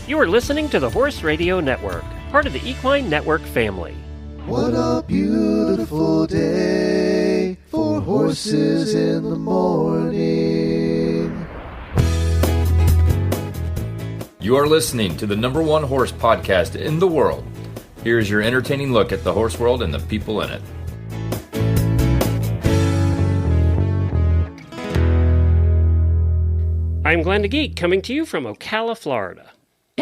You are listening to the Horse Radio Network, part of the Equine Network family. What a beautiful day for horses in the morning. You are listening to the #1 horse podcast in the world. Here's your entertaining look at the horse world and the people in it. I'm Glenn the Geek, coming to you from Ocala, Florida.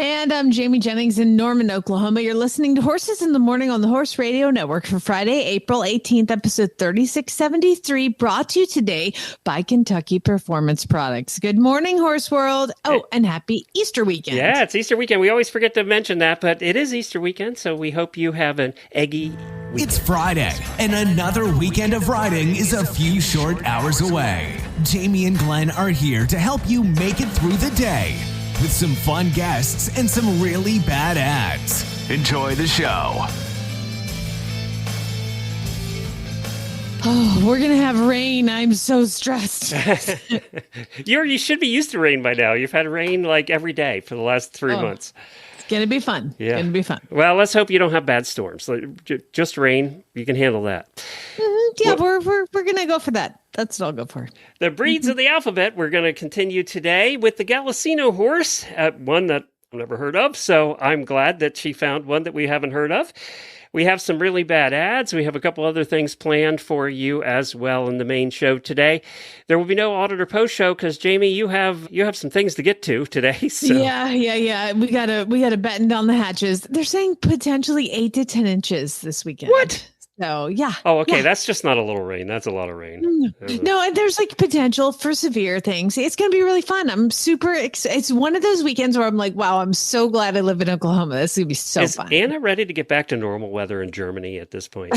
And I'm Jamie Jennings in Norman, Oklahoma. You're listening to Horses in the Morning on the Horse Radio Network for Friday, April 18th, episode 3673, brought to you today by Kentucky Performance Products. Good morning, Horse World. Oh, and happy Easter weekend. Yeah, it's Easter weekend. We always forget to mention that, but it is Easter weekend, so we hope you have an eggy weekend. It's Friday, and another weekend of riding is a few short hours away. Jamie and Glenn are here to help you make it through the day, with some fun guests and some really bad ads. Enjoy the show. Oh, we're going to have rain. I'm so stressed. You should be used to rain by now. You've had rain like every day for the last 3 months. It's going to be fun. Yeah. Going to be fun. Well, let's hope you don't have bad storms. Just rain. You can handle that. Yeah, we're going to go for that. That's what I'll go for. The breeds of the alphabet, we're going to continue today with the Galiceño horse, one that I've never heard of, so I'm glad that she found one that we haven't heard of. We have some really bad ads. We have a couple other things planned for you as well in the main show today. There will be no audit or post show because Jamie, you have some things to get to today. So. Yeah. We gotta batten down the hatches. They're saying potentially 8 to 10 inches this weekend. What? So, yeah. Oh, okay. Yeah. That's just not a little rain. That's a lot of rain. No, and there's like potential for severe things. It's going to be really fun. I'm super excited. It's one of those weekends where I'm like, wow, I'm so glad I live in Oklahoma. This is going to be so fun. Is Anna ready to get back to normal weather in Germany at this point?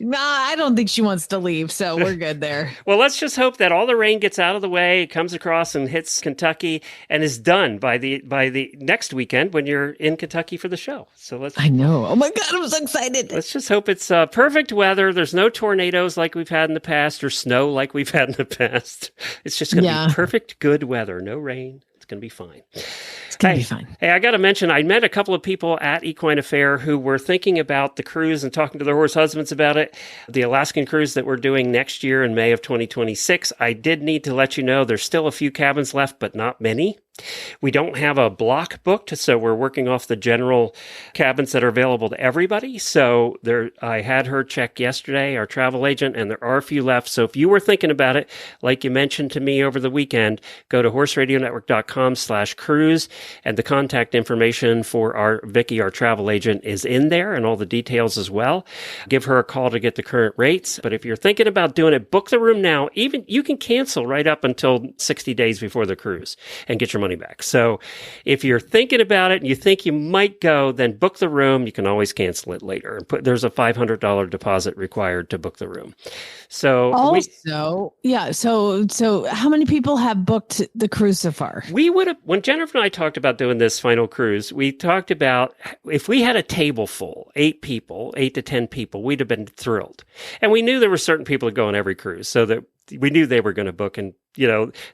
Nah, I don't think she wants to leave, so we're good there. Well, let's just hope that all the rain gets out of the way, it comes across and hits Kentucky and is done by the next weekend when you're in Kentucky for the show. So I know. Oh my God, I'm so excited. Let's just hope it's perfect weather. There's no tornadoes like we've had in the past or snow like we've had in the past. It's just going to be perfect, good weather. No rain. It's going to be fine. It's going to be fine. Hey, I got to mention, I met a couple of people at Equine Affair who were thinking about the cruise and talking to their horse husbands about it, the Alaskan cruise that we're doing next year in May of 2026. I did need to let you know there's still a few cabins left, but not many. We don't have a block booked, so we're working off the general cabins that are available to everybody. So I had her check yesterday, our travel agent, and there are a few left. So if you were thinking about it, like you mentioned to me over the weekend, go to horseradionetwork.com/cruise, and the contact information for Vicky, our travel agent, is in there, and all the details as well. Give her a call to get the current rates. But if you're thinking about doing it, book the room now. Even you can cancel right up until 60 days before the cruise and get your money back. So if you're thinking about it and you think you might go, then book the room. You can always cancel it later. There's a $500 deposit required to book the room. So So how many people have booked the cruise so far? We would have, when Jennifer and I talked about doing this final cruise, we talked about if we had a table full, 8 to 10 people, we'd have been thrilled. And we knew there were certain people that go on every cruise, so that we knew they were going to book, and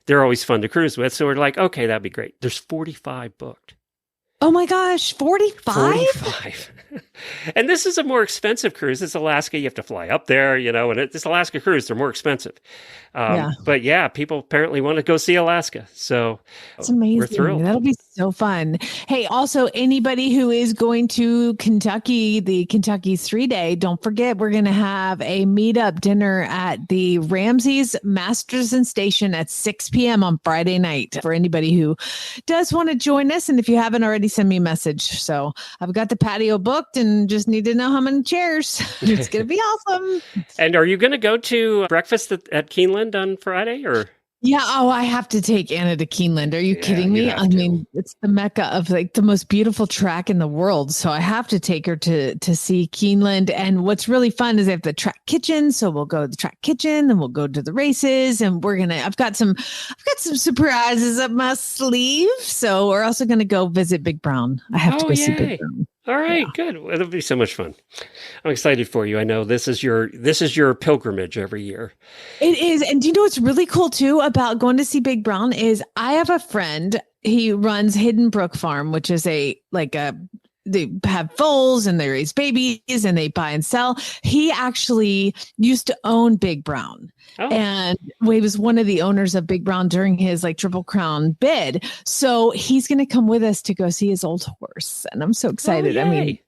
they're always fun to cruise with. So we're like, okay, that'd be great. There's 45 booked. Oh my gosh, 45? 45. And this is a more expensive cruise. It's Alaska. You have to fly up there, and it's Alaska cruise. They're more expensive. But yeah, people apparently want to go see Alaska. So it's amazing. We're thrilled. That'll be so fun. Hey, also anybody who is going to Kentucky, the Kentucky 3-day, don't forget, we're going to have a meetup dinner at the Ramsey's Masterson Station at 6 p.m. on Friday night for anybody who does want to join us. And if you haven't already, send me a message. So I've got the patio booked and just need to know how many chairs. It's going to be awesome. And are you going to go to breakfast at Keeneland on Friday, or? Yeah. Oh, I have to take Anna to Keeneland. Are you kidding me? I mean, it's the mecca of like the most beautiful track in the world. So I have to take her to see Keeneland. And what's really fun is they have the track kitchen. So we'll go to the track kitchen, then we'll go to the races, and I've got some surprises up my sleeve. So we're also going to go visit Big Brown. I have to go see Big Brown. All right, good. Well, it'll be so much fun. I'm excited for you. I know this is your pilgrimage every year. It is. And do you know what's really cool too about going to see Big Brown is I have a friend he runs Hidden Brook Farm, which is they have foals and they raise babies and they buy and sell. He actually used to own Big Brown. Oh. And he was one of the owners of Big Brown during his Triple Crown bid. So he's going to come with us to go see his old horse. And I'm so excited. I mean,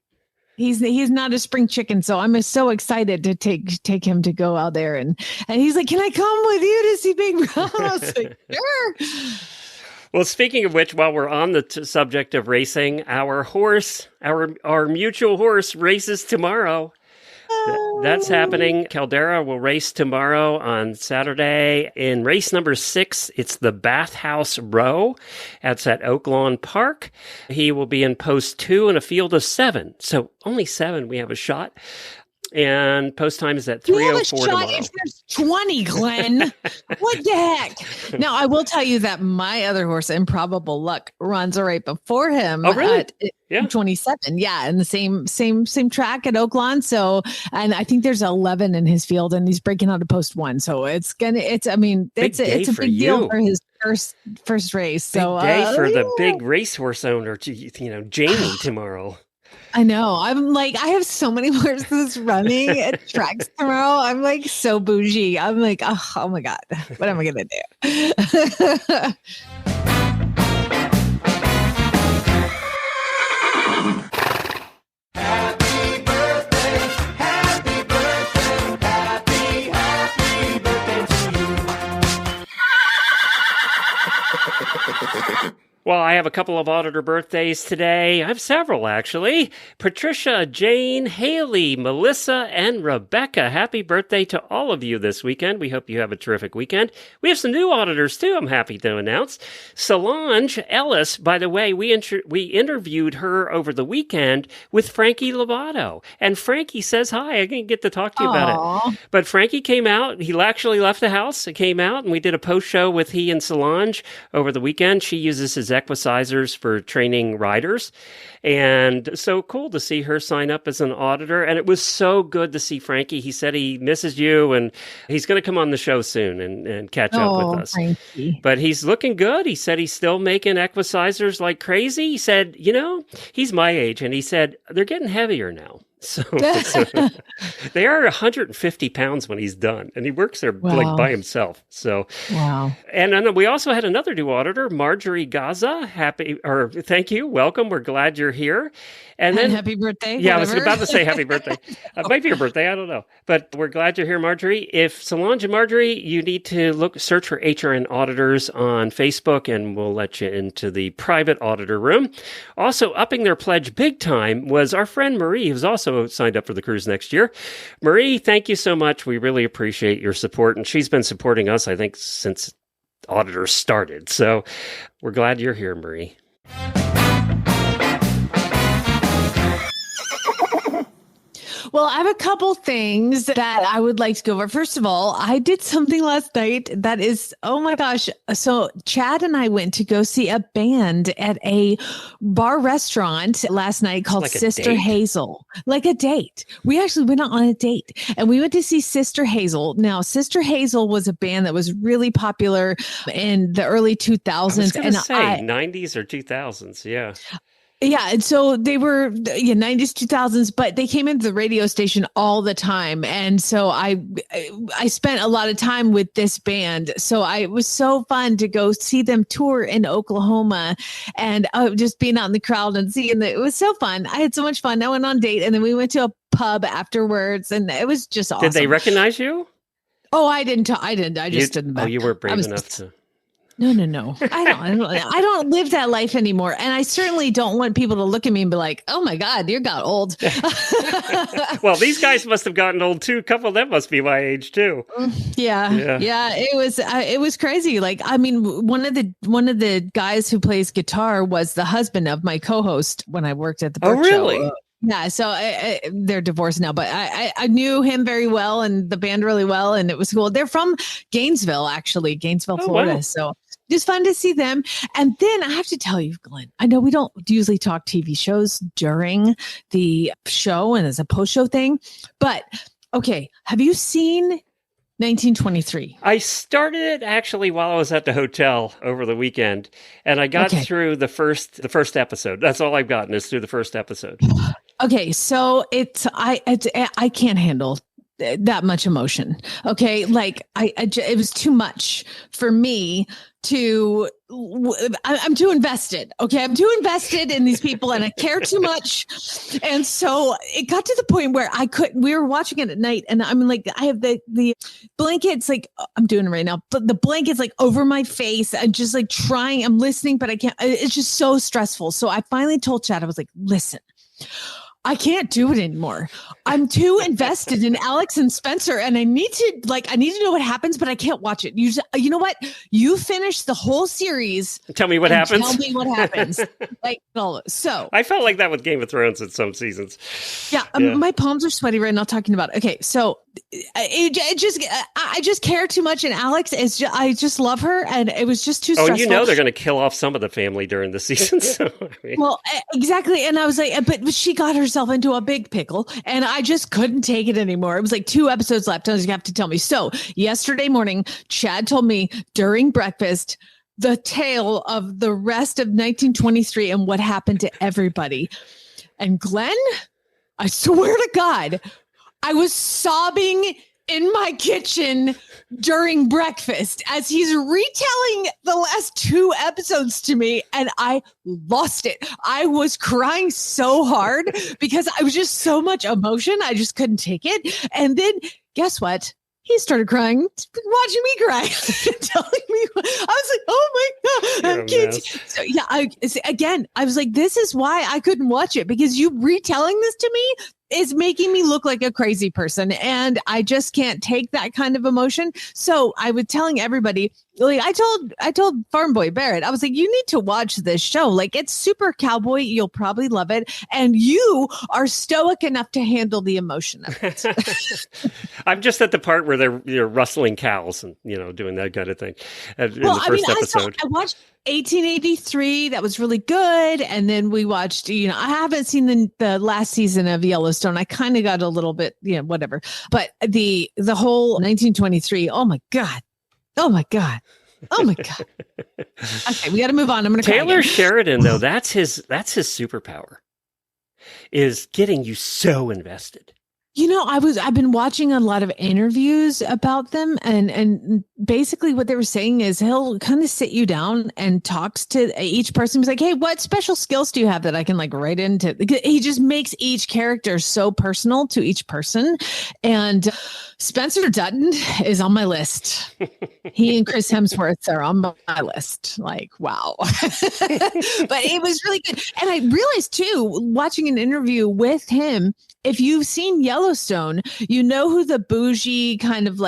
he's not a spring chicken. So I'm so excited to take him to go out there. And he's like, can I come with you to see Big Brown? I was like, sure. Well, speaking of which, while we're on the subject of racing, our mutual horse races tomorrow. That's happening. Caldera will race tomorrow on Saturday in race number 6. It's the Bathhouse Row. That's at Oak Lawn Park. He will be in post 2 in a field of 7. So only 7, we have a shot. And post time is at 3:04 tomorrow. If there's 20, Glenn. What the heck? Now, I will tell you that my other horse, Improbable Luck, runs right before him. Oh, really? At 27. Yeah, in the same track at Oak Lawn. So, and I think there's 11 in his field, and he's breaking out of post 1. So it's a big deal for his first race. So big day for the big racehorse owner, Jamie tomorrow. I know. I'm like, I have so many horses running at tracks tomorrow. I'm like so bougie. I'm like, oh my God, what am I going to do? Well, I have a couple of auditor birthdays today. I have several, actually. Patricia, Jane, Haley, Melissa, and Rebecca. Happy birthday to all of you this weekend. We hope you have a terrific weekend. We have some new auditors, too, I'm happy to announce. Solange Ellis, by the way, we interviewed her over the weekend with Frankie Lovato. And Frankie says hi. I didn't get to talk to you about it. But Frankie came out. He actually left the house. He came out, and we did a post show with he and Solange over the weekend. She uses his equicizers for training riders. And so cool to see her sign up as an auditor. And it was so good to see Frankie. He said he misses you and he's going to come on the show soon and catch up with us. Frankie. But he's looking good. He said he's still making equicizers like crazy. He said, he's my age. And he said, they're getting heavier now. So they are 150 pounds when he's done, and he works there by himself. So wow. And then we also had another new auditor, Marjorie Gaza. Thank you, welcome. We're glad you're here. And then happy birthday. Yeah, whatever. I was about to say happy birthday. It might be your birthday, I don't know. But we're glad you're here, Marjorie. If Solange and Marjorie, you need to search for HRN auditors on Facebook, and we'll let you into the private auditor room. Also, upping their pledge big time was our friend Marie, who's also signed up for the cruise next year. Marie, thank you so much. We really appreciate your support. And she's been supporting us, I think, since auditors started. So we're glad you're here, Marie. Well, I have a couple things that I would like to go over. First of all, I did something last night that is, oh my gosh. So Chad and I went to go see a band at a bar restaurant last night called like Sister Hazel. Like a date. We actually went on a date and we went to see Sister Hazel. Now, Sister Hazel was a band that was really popular in the early 2000s. I was going to say 90s or 2000s. Yeah. Yeah. And so they were 90s, 2000s, but they came into the radio station all the time. And so I spent a lot of time with this band. So it was so fun to go see them tour in Oklahoma and just being out in the crowd and seeing it was so fun. I had so much fun. I went on a date and then we went to a pub afterwards and it was just awesome. Did they recognize you? Oh, I didn't. I just didn't. Oh, you weren't brave enough to. No. I don't live that life anymore. And I certainly don't want people to look at me and be like, oh my God, you got old. Well, these guys must have gotten old too. A couple of them must be my age too. Yeah. It was crazy. Like, I mean, one of the guys who plays guitar was the husband of my co-host when I worked at the Burt really? Show. Yeah, so they're divorced now, but I knew him very well and the band really well, and it was cool. They're from Gainesville, Florida. Wow. So just fun to see them. And then I have to tell you, Glenn, I know we don't usually talk TV shows during the show and as a post-show thing, but okay, have you seen 1923. I started it actually while I was at the hotel over the weekend, and I got through the first episode. That's all I've gotten is through the first episode. Okay, so I can't handle that much emotion. Okay, like it was too much for me to. I'm too invested. Okay, I'm too invested in these people, and I care too much. And so it got to the point where we were watching it at night, and I'm like, I have the blankets, like I'm doing it right now, but the blankets like over my face. I'm just like trying. I'm listening, but I can't. It's just so stressful. So I finally told Chad, I was like, listen, I can't do it anymore. I'm too invested in Alex and Spencer, and I need to know what happens, but I can't watch it. You know what? You finish the whole series. Tell me what happens. Tell me what happens. So I felt like that with Game of Thrones in some seasons. Yeah, my palms are sweaty right now talking about it. Okay, so I just care too much, and Alex I just love her, and it was just too stressful. Oh, you know they're going to kill off some of the family during the season. So, Well, exactly, and I was like, but she got herself into a big pickle, and I just couldn't take it anymore. It was like 2 episodes left. I was going to have to tell me. So yesterday morning, Chad told me during breakfast the tale of the rest of 1923 and what happened to everybody. And Glenn, I swear to God, I was sobbing in my kitchen during breakfast as he's retelling the last 2 episodes to me, and I lost it. I was crying so hard because I was just so much emotion. I just couldn't take it. And then guess what? He started crying, watching me cry, telling me, I was like, oh my God, I'm kidding. So yeah, I was like, this is why I couldn't watch it, because you retelling this to me is making me look like a crazy person. And I just can't take that kind of emotion. So I was telling everybody, like I told Farm Boy Barrett, I was like, you need to watch this show. Like, it's super cowboy. You'll probably love it. And you are stoic enough to handle the emotion of it. I'm just at the part where they're rustling cows and, doing that kind of thing. In the first episode. I watched 1883. That was really good. And then we watched, I haven't seen the last season of Yellowstone. I kind of got a little bit, whatever. But the whole 1923, oh my God. Oh my God. Oh my God. Okay, we got to move on. I'm going to Taylor Sheridan, though, that's his superpower, is getting you so invested. I've been watching a lot of interviews about them, and basically what they were saying is he'll kind of sit you down and talks to each person. He's like, hey, what special skills do you have that I can write into? He just makes each character so personal to each person. And Spencer Dutton is on my list. He and Chris Hemsworth are on my list. Like, wow. But it was really good. And I realized too, watching an interview with him, if you've seen Yellowstone, you know who the bougie kind of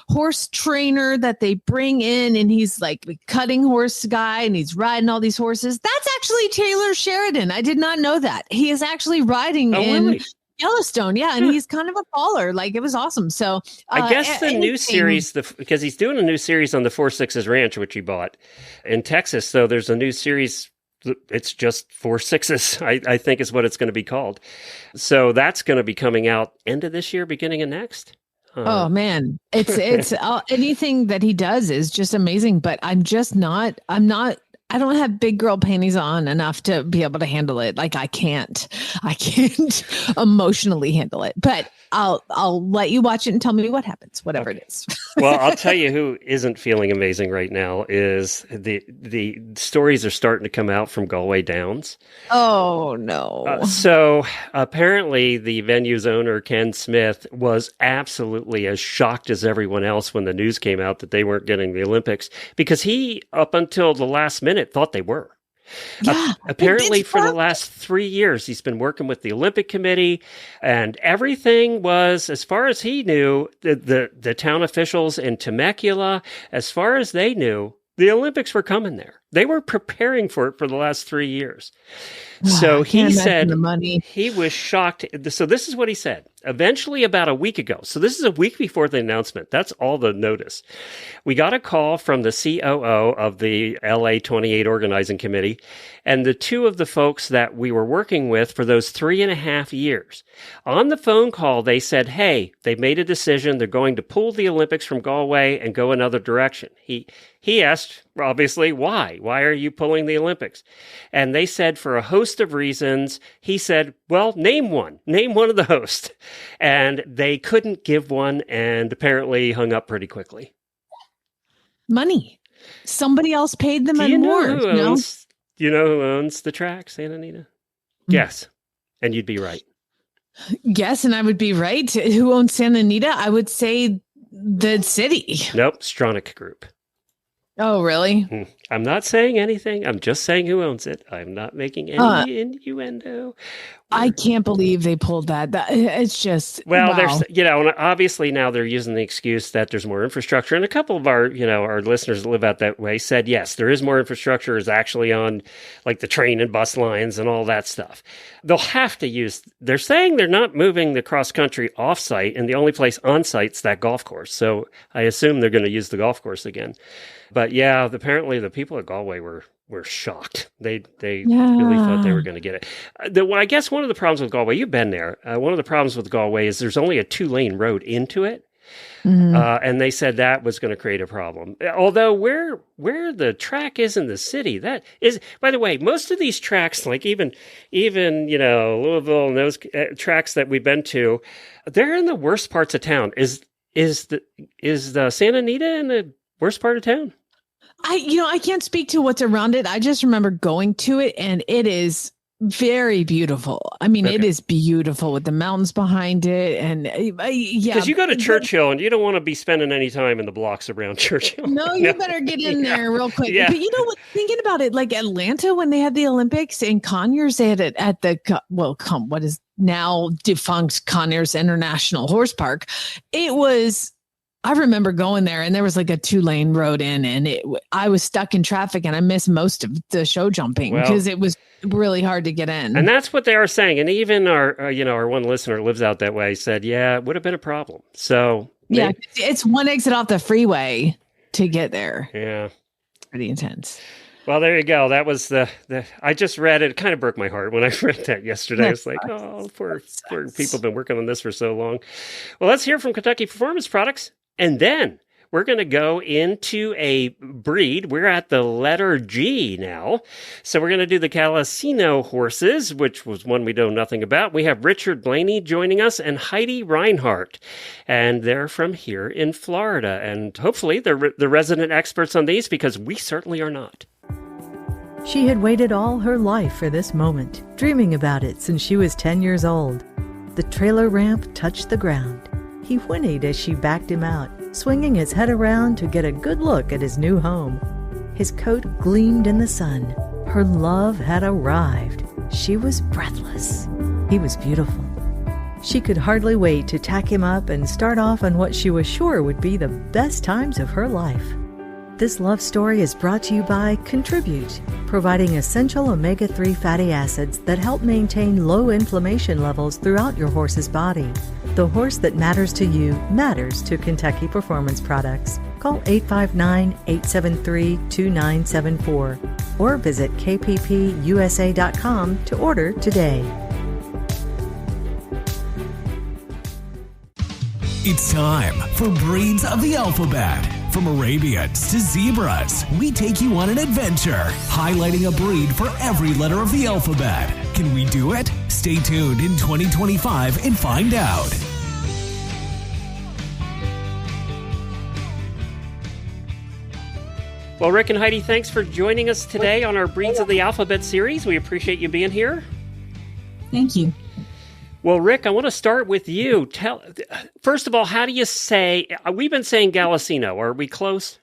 horse trainer that they bring in, and he's cutting horse guy, and he's riding all these horses. That's actually Taylor Sheridan. I did not know that. He is actually riding in Yellowstone. Yeah. And he's kind of a faller. It was awesome. So I guess the new series, because he's doing a new series on the 4-6s ranch, which he bought in Texas. So there's a new series. It's just 4-6s, I think is what it's going to be called. So that's going to be coming out end of this year, beginning of next. Oh man, it's anything that he does is just amazing. But I don't have big girl panties on enough to be able to handle it. I can't emotionally handle it, but I'll let you watch it and tell me what happens, whatever it is. Well, I'll tell you who isn't feeling amazing right now is the stories are starting to come out from Galway Downs. Oh no. So apparently the venue's owner, Ken Smith, was absolutely as shocked as everyone else when the news came out that they weren't getting the Olympics, because he, up until the last minute, thought they were. Yeah, apparently for the last 3 years, he's been working with the Olympic Committee, and everything was, as far as he knew, the town officials in Temecula, as far as they knew, the Olympics were coming there. They were preparing for it for the last 3 years. Wow, So I can't he imagine said the money. he was shocked. So this is what he said. Eventually, about a week ago, so this is a week before the announcement. That's all the notice. We got a call from the COO of the LA 28 organizing committee and the two of the folks that we were working with for those 3.5 years. On the phone call, they said, hey, they've made a decision. They're going to pull the Olympics from Galway and go another direction. He asked, obviously, why? Why are you pulling the Olympics? And they said for a host of reasons. He said, well, name one of the hosts. And they couldn't give one and apparently hung up pretty quickly. Money. Somebody else paid them Do and you know more. who owns, do you know who owns the track, Santa Anita? Yes. And you'd be right. Yes, and I would be right. Who owns Santa Anita? I would say the city. Nope, Stronach Group. Oh, really? I'm not saying anything. I'm just saying who owns it. I'm not making any innuendo. I can't believe they pulled that. It's just well, wow. there's and obviously now they're using the excuse that there's more infrastructure. And a couple of our our listeners that live out that way said yes, there is more infrastructure. Is actually on like the train and bus lines and all that stuff. They'll have to use. They're saying they're not moving the cross country off site, and the only place on site's that golf course. So I assume they're going to use the golf course again. But yeah, apparently the people at Galway were shocked. They really thought they were going to get it. I guess one of the problems with Galway, you've been there. One of the problems with Galway is there's only a 2-lane road into it. And they said that was going to create a problem. Although where the track is in the city, that is, by the way, most of these tracks, like even Louisville and those tracks that we've been to, they're in the worst parts of town. Is the Santa Anita in the worst part of town? I can't speak to what's around it. I just remember going to it, and it is very beautiful. I mean, It is beautiful with the mountains behind it, and yeah. Because you go to Churchill, and you don't want to be spending any time in the blocks around Churchill. No, you better get in there real quick. Yeah. But you know what? Thinking about it, like Atlanta, when they had the Olympics in Conyers, they had it at the what is now defunct Conyers International Horse Park. It was. I remember going there, and there was like a 2-lane road in, and I was stuck in traffic, and I missed most of the show jumping because it was really hard to get in. And that's what they are saying. And even our one listener lives out that way said, yeah, it would have been a problem. So yeah, it's one exit off the freeway to get there. Yeah. Pretty intense. Well, there you go. That was the I just read it. It kind of broke my heart when I read that yesterday. I was like, oh, poor people have been working on this for so long. Well, let's hear from Kentucky Performance Products. And then we're going to go into a breed. We're at the letter G now. So we're going to do the Galiceño horses, which was one we know nothing about. We have Richard Blaney joining us and Heidi Reinhardt. And they're from here in Florida. And hopefully they're the resident experts on these because we certainly are not. She had waited all her life for this moment, dreaming about it since she was 10 years old. The trailer ramp touched the ground. He whinnied as she backed him out, swinging his head around to get a good look at his new home. His coat gleamed in the sun. Her love had arrived. She was breathless. He was beautiful. She could hardly wait to tack him up and start off on what she was sure would be the best times of her life. This love story is brought to you by Contribute, providing essential omega-3 fatty acids that help maintain low inflammation levels throughout your horse's body. The horse that matters to you matters to Kentucky Performance Products. Call 859-873-2974 or visit kppusa.com to order today. It's time for Breeds of the Alphabet. From Arabians to zebras, we take you on an adventure, highlighting a breed for every letter of the alphabet. Can we do it? Stay tuned in 2025 and find out. Well, Rick and Heidi, thanks for joining us today on our Breeds of the Alphabet series. We appreciate you being here. Thank you. Well, Rick, I want to start with you. First of all, how do you say, we've been saying Galiceño. Are we close?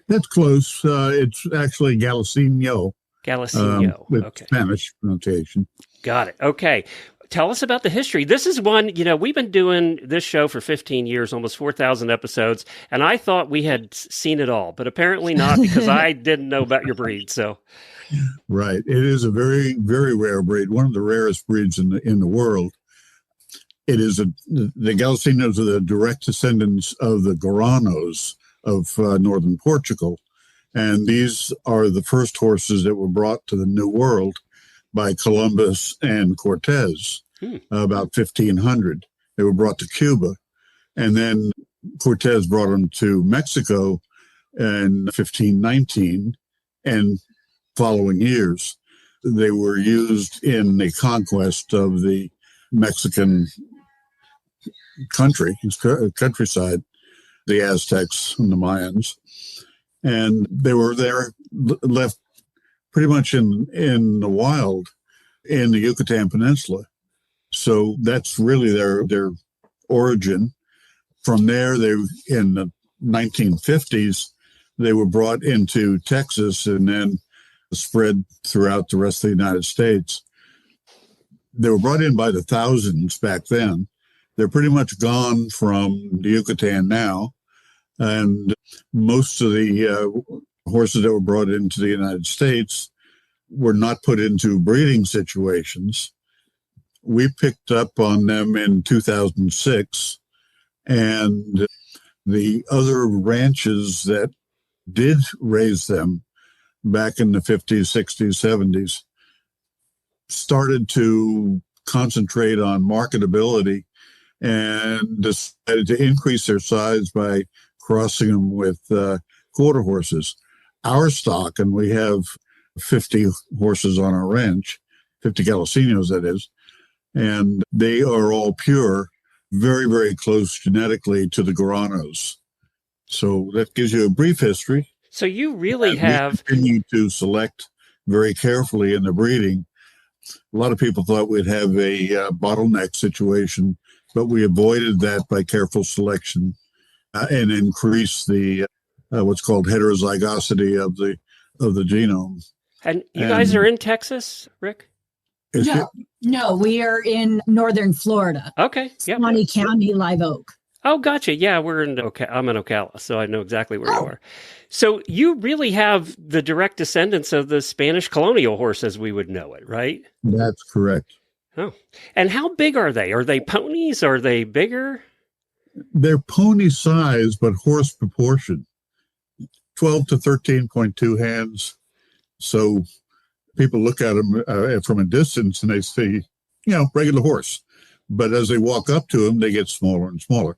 That's close. It's actually Galiceño. Galiceño. With okay. Spanish pronunciation. Got it. Okay. Tell us about the history. This is one, we've been doing this show for 15 years, almost 4,000 episodes, and I thought we had seen it all, but apparently not because I didn't know about your breed. So, Right. It is a very, very rare breed, one of the rarest breeds in the world. It is the Galiceños are the direct descendants of the Guaranos of northern Portugal. And these are the first horses that were brought to the New World by Columbus and Cortez, about 1500. They were brought to Cuba. And then Cortez brought them to Mexico in 1519. And following years, they were used in the conquest of the Mexican countryside, the Aztecs and the Mayans. And they were there, left pretty much in the wild in the Yucatan Peninsula. So that's really their origin. From there, they in the 1950s, they were brought into Texas and then spread throughout the rest of the United States. They were brought in by the thousands back then. They're pretty much gone from the Yucatan now. And most of the horses that were brought into the United States were not put into breeding situations. We picked up on them in 2006, and the other ranches that did raise them back in the 50s, 60s, 70s started to concentrate on marketability and decided to increase their size by crossing them with quarter horses. Our stock, and we have 50 horses on our ranch, 50 Galiceños, that is, and they are all pure, very, very close genetically to the Guaranos. So that gives you a brief history. So you really have... We continue to select very carefully in the breeding. A lot of people thought we'd have a bottleneck situation, but we avoided that by careful selection and increase the what's called heterozygosity of the genome. And you guys are in Texas, Rick? No, we are in northern Florida. Okay. Yep. Swanee County, Live Oak. Oh, gotcha. Yeah, I'm in Ocala, so I know exactly where you are. So you really have the direct descendants of the Spanish colonial horse as we would know it, right? That's correct. Oh, and how big are they? Are they ponies? Are they bigger? They're pony size, but horse proportion. 12 to 13.2 hands. So people look at them from a distance and they see, regular horse. But as they walk up to them, they get smaller and smaller.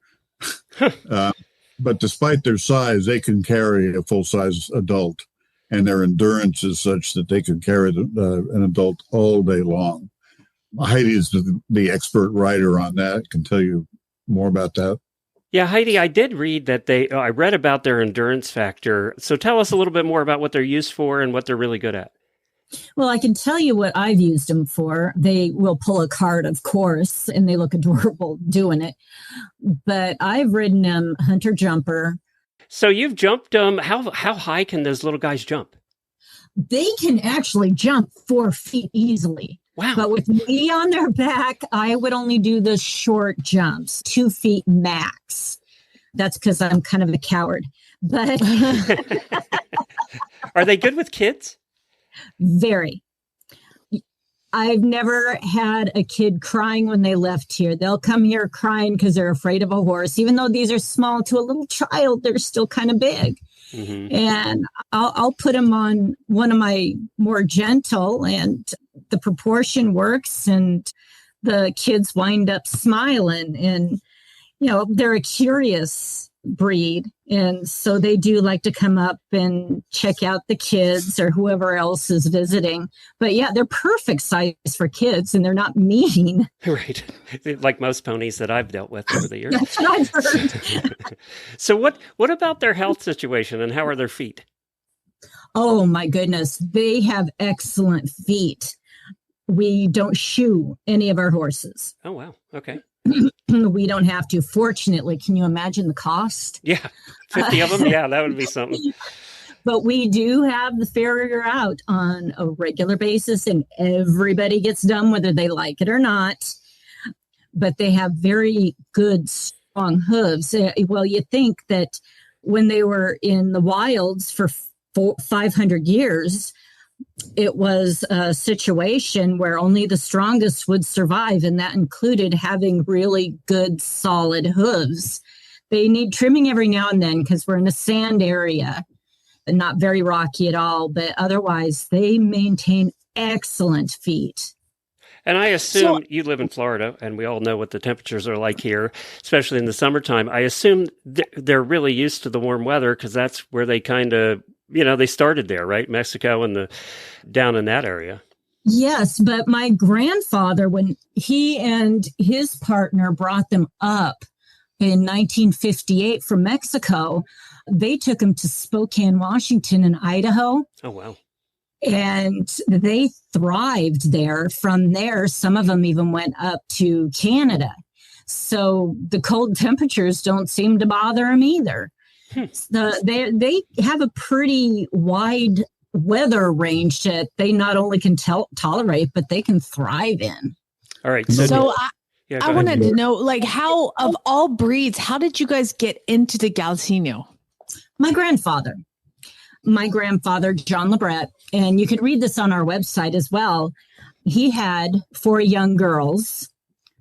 But despite their size, they can carry a full-size adult, and their endurance is such that they can carry an adult all day long. Heidi is the expert rider on that, can tell you more about that. Yeah, Heidi, I did read that I read about their endurance factor. So tell us a little bit more about what they're used for and what they're really good at. Well, I can tell you what I've used them for. They will pull a cart, of course, and they look adorable doing it. But I've ridden them hunter jumper. So you've jumped them. How high can those little guys jump? They can actually jump 4 feet easily. Wow. But with me on their back, I would only do the short jumps, 2 feet max. That's because I'm kind of a coward. But are they good with kids? Very. I've never had a kid crying when they left here. They'll come here crying because they're afraid of a horse. Even though these are small to a little child, they're still kind of big. Mm-hmm. And I'll put them on one of my more gentle, and the proportion works, and the kids wind up smiling. And, they're a curious breed, and so they do like to come up and check out the kids or whoever else is visiting. But yeah, they're perfect size for kids, and they're not mean. Right, like most ponies that I've dealt with over the years. That's what I've heard. So what about their health situation, and how are their feet? Oh my goodness, they have excellent feet. We don't shoe any of our horses. Oh wow, okay. We don't have to. Fortunately, can you imagine the cost? Yeah, 50 of them? Yeah, that would be something. But we do have the farrier out on a regular basis, and everybody gets done whether they like it or not. But they have very good, strong hooves. Well, you think that when they were in the wilds for 500 years, it was a situation where only the strongest would survive, and that included having really good, solid hooves. They need trimming every now and then because we're in a sand area and not very rocky at all, but otherwise they maintain excellent feet. And I assume you live in Florida, and we all know what the temperatures are like here, especially in the summertime. I assume they're really used to the warm weather because that's where they kind of, they started there, right? Mexico and down in that area. Yes, but my grandfather, when he and his partner brought them up in 1958 from Mexico, they took them to Spokane, Washington, and Idaho. Oh, wow. And they thrived there. From there, some of them even went up to Canada. So the cold temperatures don't seem to bother them either. They have a pretty wide weather range that they not only can tolerate, but they can thrive in. All right. So I wanted ahead. to know, like, how of all breeds, how did you guys get into the Galiceño? My grandfather, John Lebret, and you can read this on our website as well. He had 4 young girls,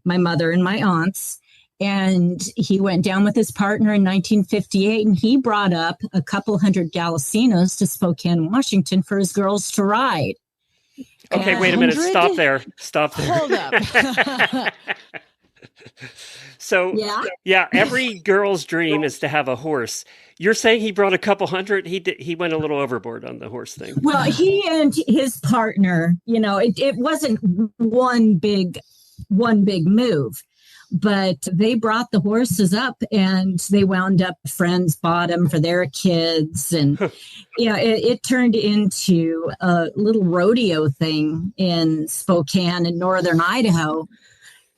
my mother and my aunts, and he went down with his partner in 1958, and he brought up a couple hundred Galiceños to Spokane, Washington for his girls to ride. Okay, And wait a minute. Stop there. Hold up. So, every girl's dream is to have a horse. You're saying he brought a couple hundred? He went a little overboard on the horse thing. Well, he and his partner, it wasn't one big move. But they brought the horses up, and they wound up, friends bought them for their kids. And it turned into a little rodeo thing in Spokane in northern Idaho.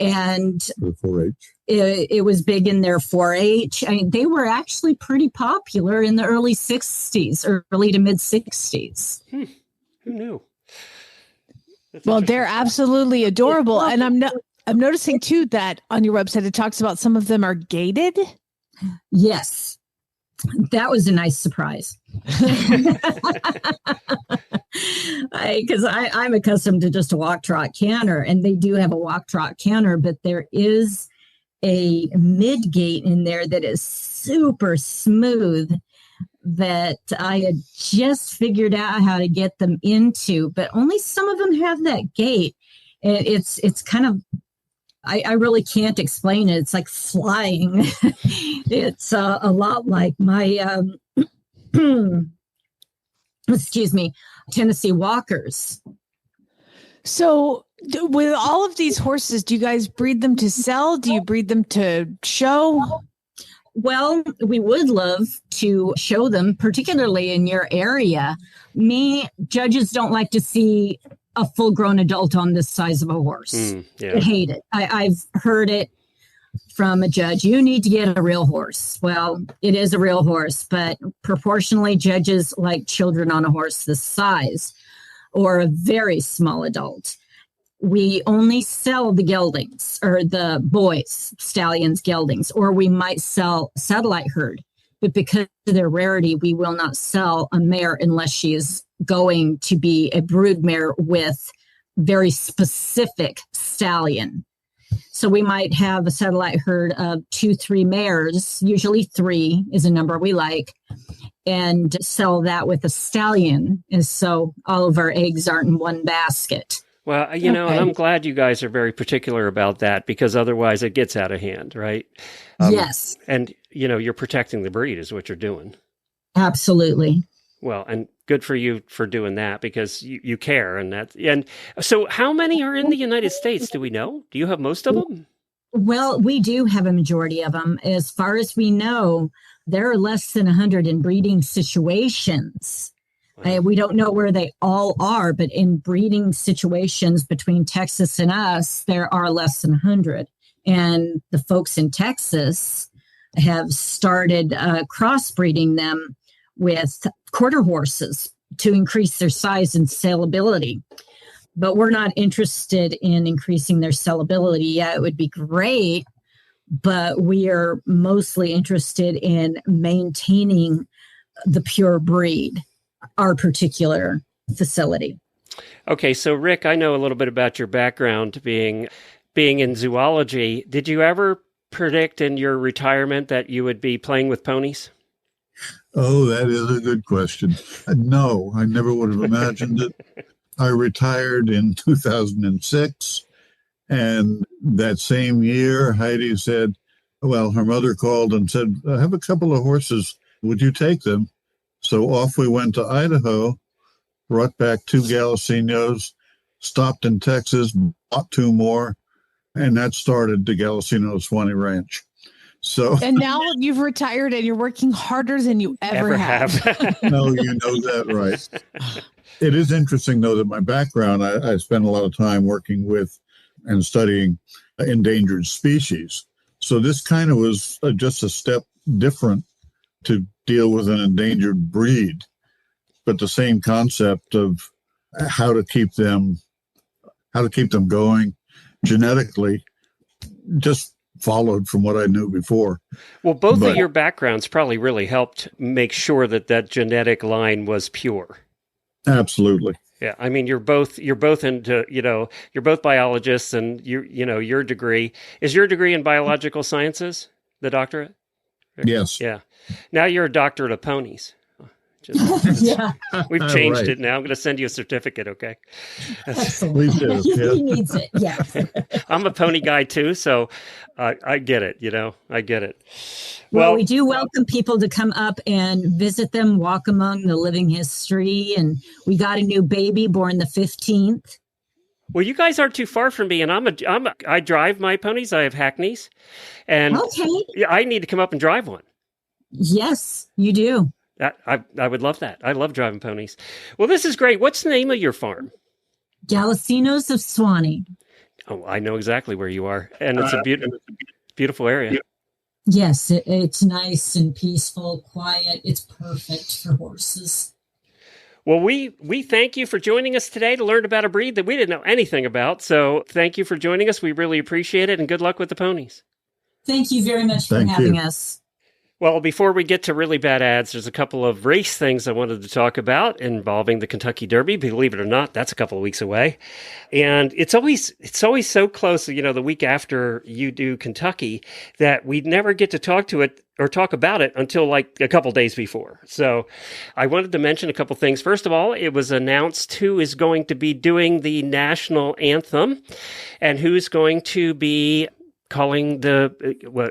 And 4-H. It was big in their 4-H. I mean, they were actually pretty popular in the early 60s, early to mid 60s. Who knew? Well, they're absolutely adorable. And I'm noticing, too, that on your website, it talks about some of them are gated. Yes. That was a nice surprise. Because I'm accustomed to just a walk, trot, canter, and they do have a walk, trot, canter, but there is a mid gait in there that is super smooth that I had just figured out how to get them into, but only some of them have that gait. And it's kind of, I really can't explain it. It's like flying. It's a lot like my, Tennessee Walkers. So with all of these horses, do you guys breed them to sell? Do you breed them to show? Well, we would love to show them, particularly in your area. Judges don't like to see a full-grown adult on this size of a horse. I hate it. I've heard it from a judge. You need to get a real horse. Well, it is a real horse, but proportionally, judges like children on a horse this size or a very small adult. We only sell the geldings or the boys, stallions, geldings, or we might sell satellite herd. But because of their rarity, we will not sell a mare unless she is going to be a brood mare with very specific stallion. So we might have a satellite herd of 2-3 mares, usually 3 is a number we like, and sell that with a stallion. And so all of our eggs aren't in one basket. Well, and I'm glad you guys are very particular about that because otherwise it gets out of hand, right? Yes. And, you're protecting the breed is what you're doing. Absolutely. Well, and good for you for doing that because you care. And so how many are in the United States? Do we know? Do you have most of them? Well, we do have a majority of them. As far as we know, there are less than 100 in breeding situations. Wow. We don't know where they all are, but in breeding situations between Texas and us, there are less than 100. And the folks in Texas have started crossbreeding them with quarter horses to increase their size and saleability. But we're not interested in increasing their sellability. Yeah, it would be great, but we are mostly interested in maintaining the pure breed, our particular facility. Okay, so Rick, I know a little bit about your background being in zoology. Did you ever predict in your retirement that you would be playing with ponies? Oh, that is a good question. No, I never would have imagined it. I retired in 2006, and that same year, Heidi said, well, her mother called and said, I have a couple of horses. Would you take them? So off we went to Idaho, brought back 2 Galiceños, stopped in Texas, bought 2 more, and that started the Galiceño Swanee Ranch. So, and now you've retired and you're working harder than you ever have. No, you know that, right. It is interesting, though, that my background, I spent a lot of time working with and studying endangered species. So this kind of was just a step different to deal with an endangered breed, but the same concept of how to keep them going genetically, just followed from what I knew before. Well, both of your backgrounds probably really helped make sure that genetic line was pure. Absolutely. Yeah, I mean, you're both into, you're both biologists, and your degree is your degree in biological sciences, the doctorate? Yes. Yeah. Now you're a doctorate of ponies. Yeah. We've changed Right. it now. I'm going to send you a certificate, okay? Please do. Yeah. He needs it. Yeah. I'm a pony guy too, so I get it. I get it. Well, we do welcome people to come up and visit them, walk among the living history. And we got a new baby born the 15th. Well, you guys aren't too far from me, and I drive my ponies. I have hackneys, and I need to come up and drive one. Yes, you do. I would love that. I love driving ponies. Well, this is great. What's the name of your farm? Galiceños of Swanee. Oh, I know exactly where you are, and it's a beautiful area. Yes, it's nice and peaceful, quiet. It's perfect for horses. Well, we thank you for joining us today to learn about a breed that we didn't know anything about. So thank you for joining us. We really appreciate it, and good luck with the ponies. Thank you very much for having us. Well, before we get to really bad ads, there's a couple of race things I wanted to talk about involving the Kentucky Derby. Believe it or not, that's a couple of weeks away. And it's always so close, the week after you do Kentucky, that we never get to talk about it until like a couple days before. So I wanted to mention a couple things. First of all, it was announced who is going to be doing the national anthem and who's going to be calling the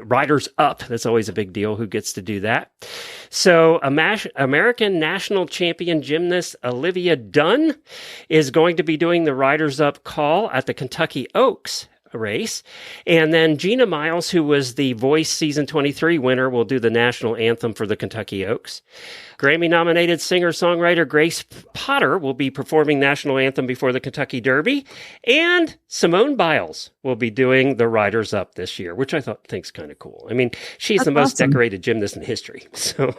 riders up. That's always a big deal. Who gets to do that? So American national champion gymnast Olivia Dunn is going to be doing the riders up call at the Kentucky Oaks race. And then Gina Miles, who was the Voice Season 23 winner, will do the national anthem for the Kentucky Oaks. Grammy-nominated singer-songwriter Grace Potter will be performing national anthem before the Kentucky Derby. And Simone Biles will be doing the Riders Up this year, which I think's kind of cool. I mean, she's the most decorated gymnast in history. So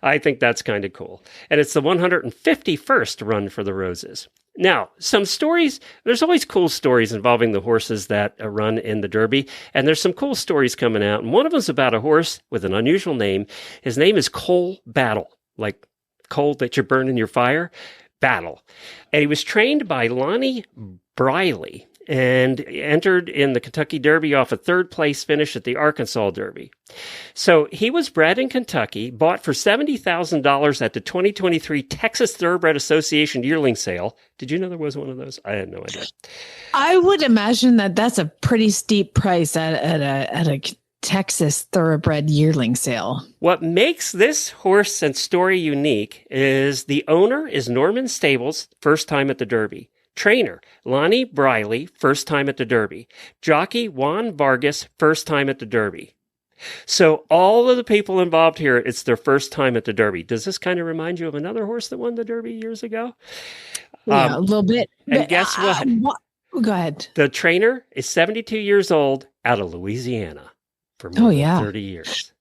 I think that's kind of cool. And it's the 151st Run for the Roses. Now, some stories, there's always cool stories involving the horses that run in the Derby, and there's some cool stories coming out, and one of them is about a horse with an unusual name. His name is Coal Battle, like coal that you burn in your fire, Battle. And he was trained by Lonnie Briley and entered in the Kentucky Derby off a third-place finish at the Arkansas Derby. So he was bred in Kentucky, bought for $70,000 at the 2023 Texas Thoroughbred Association yearling sale. Did you know there was one of those? I had no idea. I would imagine that's a pretty steep price at a Texas Thoroughbred yearling sale. What makes this horse and story unique is the owner is Norman Stables, first time at the Derby. Trainer, Lonnie Briley, first time at the Derby. Jockey, Juan Vargas, first time at the Derby. So all of the people involved here, it's their first time at the Derby. Does this kind of remind you of another horse that won the Derby years ago? Yeah, a little bit. And guess what? Go ahead. The trainer is 72 years old out of Louisiana for more than 30 years.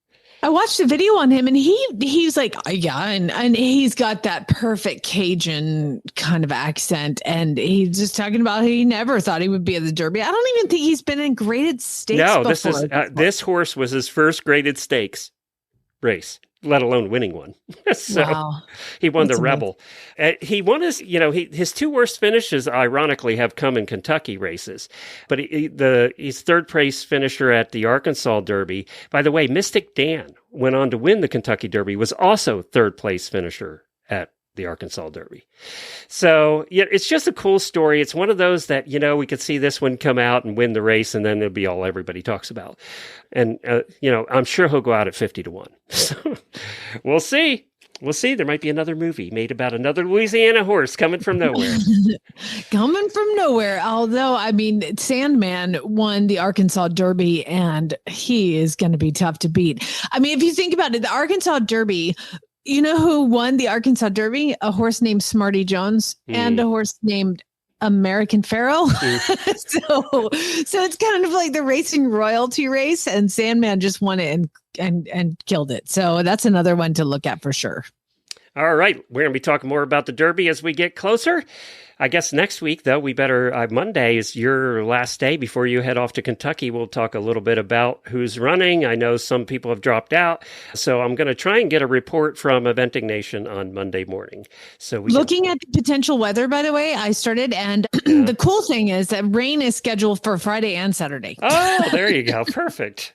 I watched a video on him and he's like, yeah, and he's got that perfect Cajun kind of accent. And he's just talking about how he never thought he would be at the Derby. I don't even think he's been in graded stakes before. This horse was his first graded stakes race, let alone winning one. So wow. He won the Rebel. He won his two worst finishes, ironically, have come in Kentucky races. But he's third place finisher at the Arkansas Derby. By the way, Mystic Dan went on to win the Kentucky Derby, was also third place finisher at the Arkansas Derby. So yeah, it's just a cool story. It's one of those that, we could see this one come out and win the race, and then it'll be all everybody talks about. And, I'm sure he'll go out at 50-1. So we'll see. We'll see. There might be another movie made about another Louisiana horse coming from nowhere. Coming from nowhere. Although, Sandman won the Arkansas Derby, and he is going to be tough to beat. If you think about it, the Arkansas Derby, you know who won the Arkansas Derby? A horse named Smarty Jones and a horse named American Pharoah. So it's kind of like the racing royalty race, and Sandman just won it and killed it. So that's another one to look at for sure. All right. We're going to be talking more about the Derby as we get closer. I guess next week, though, we better, Monday is your last day before you head off to Kentucky. We'll talk a little bit about who's running. I know some people have dropped out, so I'm going to try and get a report from Eventing Nation on Monday morning. So looking at the potential weather, by the way, I started, and the cool thing is that rain is scheduled for Friday and Saturday. Oh, there you go. Perfect.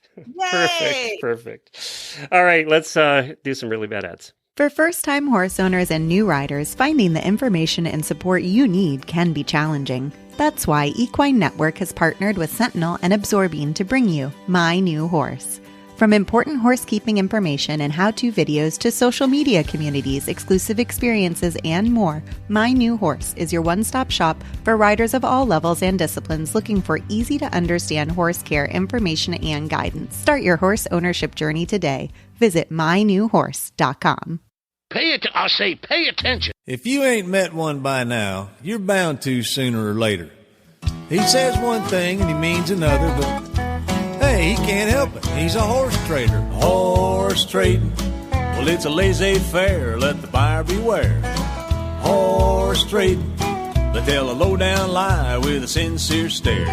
Perfect. All right, let's do some really bad ads. For first-time horse owners and new riders, finding the information and support you need can be challenging. That's why Equine Network has partnered with Sentinel and Absorbine to bring you My New Horse. From important horsekeeping information and how-to videos to social media communities, exclusive experiences, and more, My New Horse is your one-stop shop for riders of all levels and disciplines looking for easy-to-understand horse care information and guidance. Start your horse ownership journey today. Visit mynewhorse.com. Pay attention. If you ain't met one by now, you're bound to sooner or later. He says one thing and he means another, but hey, he can't help it. He's a horse trader. Horse trading. Well, it's a laissez-faire. Let the buyer beware. Horse trading. They tell a low-down lie with a sincere stare.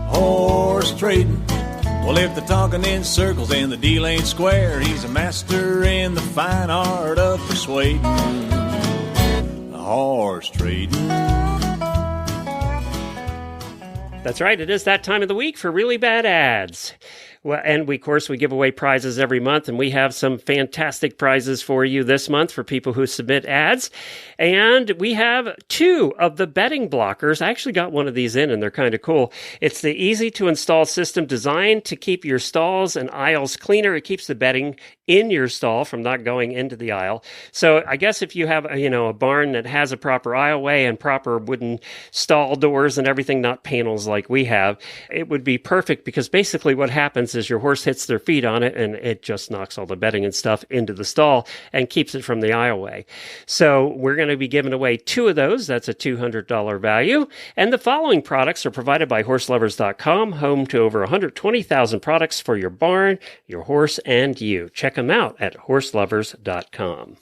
Horse trading. Well, if they're talking in circles and the deal ain't square, he's a master in the fine art of persuading. Horse trading. That's right. It is that time of the week for Really Bad Ads. Well, and of course, we give away prizes every month, and we have some fantastic prizes for you this month for people who submit ads. And we have two of the betting blockers. I actually got one of these in, and they're kind of cool. It's the easy-to-install system designed to keep your stalls and aisles cleaner. It keeps the bedding in your stall from not going into the aisle. So I guess if you have a barn that has a proper aisleway and proper wooden stall doors and everything, not panels like we have, it would be perfect, because basically what happens is your horse hits their feet on it and it just knocks all the bedding and stuff into the stall and keeps it from the aisleway. So we're going to be giving away two of those. That's a $200 value. And the following products are provided by horselovers.com, home to over 120,000 products for your barn, your horse, and you. Check them out at horselovers.com.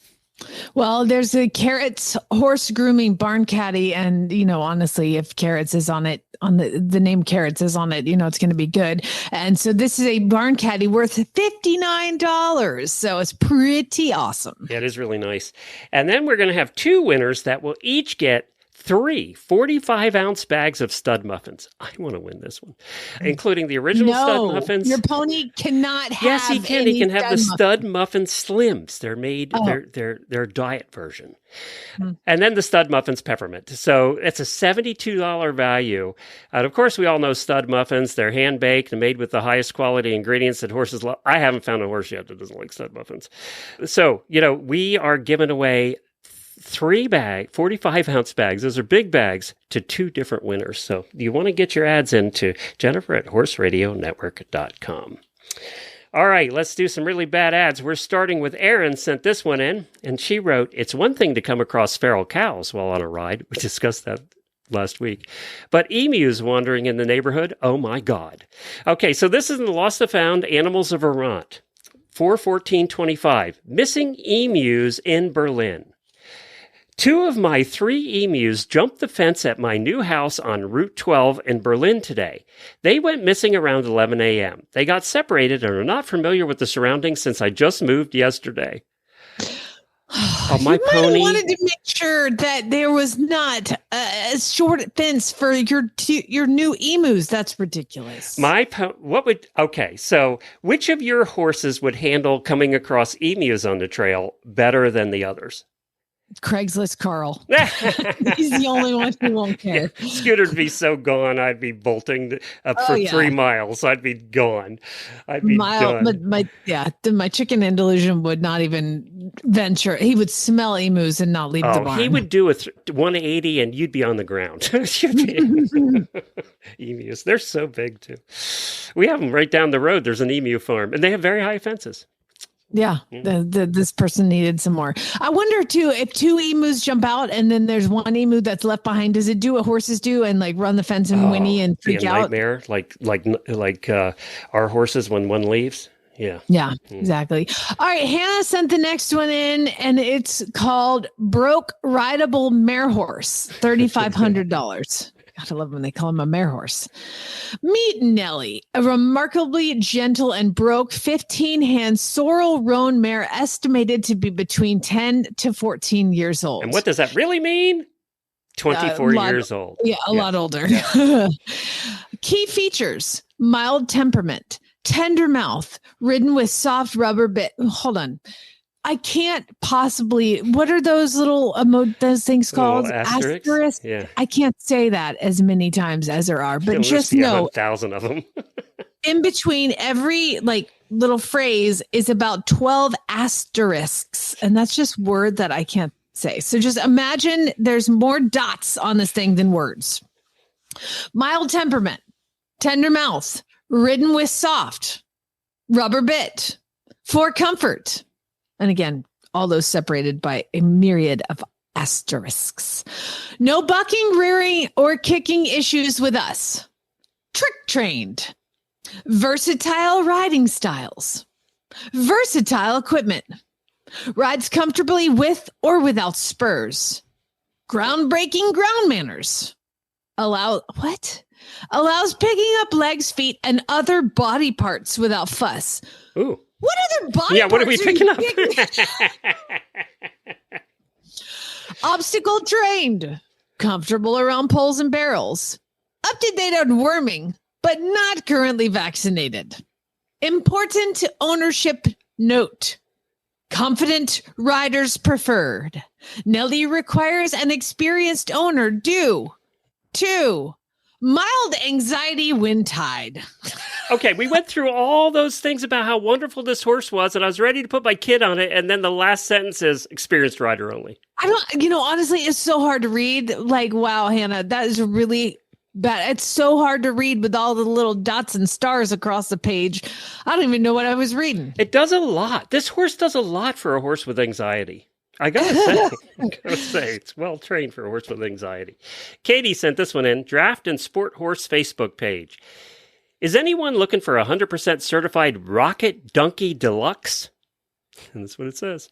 Well, there's a Carrots horse grooming barn caddy, and honestly, if Carrots is on it, on the name Carrots is on it, it's going to be good. And so this is a barn caddy worth $59, so it's pretty awesome. Yeah, it is really nice. And then we're going to have two winners that will each get 3 45-ounce bags of stud muffins. I want to win this one, including the original stud muffins. Your pony cannot have. Yes, he can. He can have the stud muffin slims. They're made. They're diet version, and then the stud muffins peppermint. So it's a $72 value. And of course, we all know stud muffins. They're hand baked and made with the highest quality ingredients that horses love. I haven't found a horse yet that doesn't like stud muffins. So we are giving away 3 45-ounce bags. Those are big bags to 2 different winners. So you want to get your ads into Jennifer at horseradionetwork.com. All right, let's do some really bad ads. We're starting with Erin, sent this one in, and she wrote, "It's one thing to come across feral cows while on a ride." We discussed that last week. But emus wandering in the neighborhood, oh my God. Okay, so this is in the Lost and Found Animals of Vermont. 4/14/25. Missing emus in Berlin. 2 of my 3 emus jumped the fence at my new house on Route 12 in Berlin today. They went missing around 11 a.m. They got separated and are not familiar with the surroundings since I just moved yesterday. My pony wanted to make sure that there was not a short fence for your new emus. That's ridiculous. So which of your horses would handle coming across emus on the trail better than the others? Craigslist Carl. He's the only one who won't care. Yeah. Scooter'd be so gone, I'd be bolting up for 3 miles. I'd be gone. I'd be done. But my chicken Andalusian would not even venture. He would smell emus and not leave the barn. He would do a 180 and you'd be on the ground. Emus, they're so big too. We have them right down the road. There's an emu farm and they have very high fences. Yeah, this person needed some more. I wonder too, if 2 emus jump out and then there's 1 emu that's left behind, does it do what horses do and like run the fence and whinny and freak out? Nightmare, like our horses when one leaves. Yeah. Yeah, exactly. All right, Hannah sent the next one in, and it's called Broke Rideable Mare Horse, $3,500. God, I love when they call him a mare horse. Meet Nellie, a remarkably gentle and broke 15-hand sorrel roan mare estimated to be between 10 to 14 years old. And what does that really mean? 24 years old. Yeah, a lot older. Yeah. Key features: mild temperament, tender mouth, ridden with soft rubber bit. Hold on. I can't possibly. What are those little those things called? Asterisks? Yeah. I can't say that as many times as there are, but just know 1,000 of them. In between every little phrase is about 12 asterisks, and that's just word that I can't say. So just imagine there's more dots on this thing than words. Mild temperament, tender mouth, ridden with soft rubber bit for comfort. And again, all those separated by a myriad of asterisks. No bucking, rearing, or kicking issues with us. Trick trained. Versatile riding styles. Versatile equipment. Rides comfortably with or without spurs. Groundbreaking ground manners. Allows picking up legs, feet, and other body parts without fuss. Ooh. What other body parts what are we picking up? Obstacle trained. Comfortable around poles and barrels. Up to date on worming, but not currently vaccinated. Important ownership note. Confident riders preferred. Nellie requires an experienced owner due to mild anxiety when tied. Okay, we went through all those things about how wonderful this horse was, and I was ready to put my kid on it, and then the last sentence is experienced rider only. Honestly, it's so hard to read. Wow, Hannah, that is really bad. It's so hard to read with all the little dots and stars across the page. I don't even know what I was reading. It does a lot. This horse does a lot for a horse with anxiety. I gotta say, it's well trained for a horse with anxiety. Katie sent this one in. Draft and Sport Horse Facebook page. Is anyone looking for 100% certified Rocket Donkey Deluxe? And that's what it says.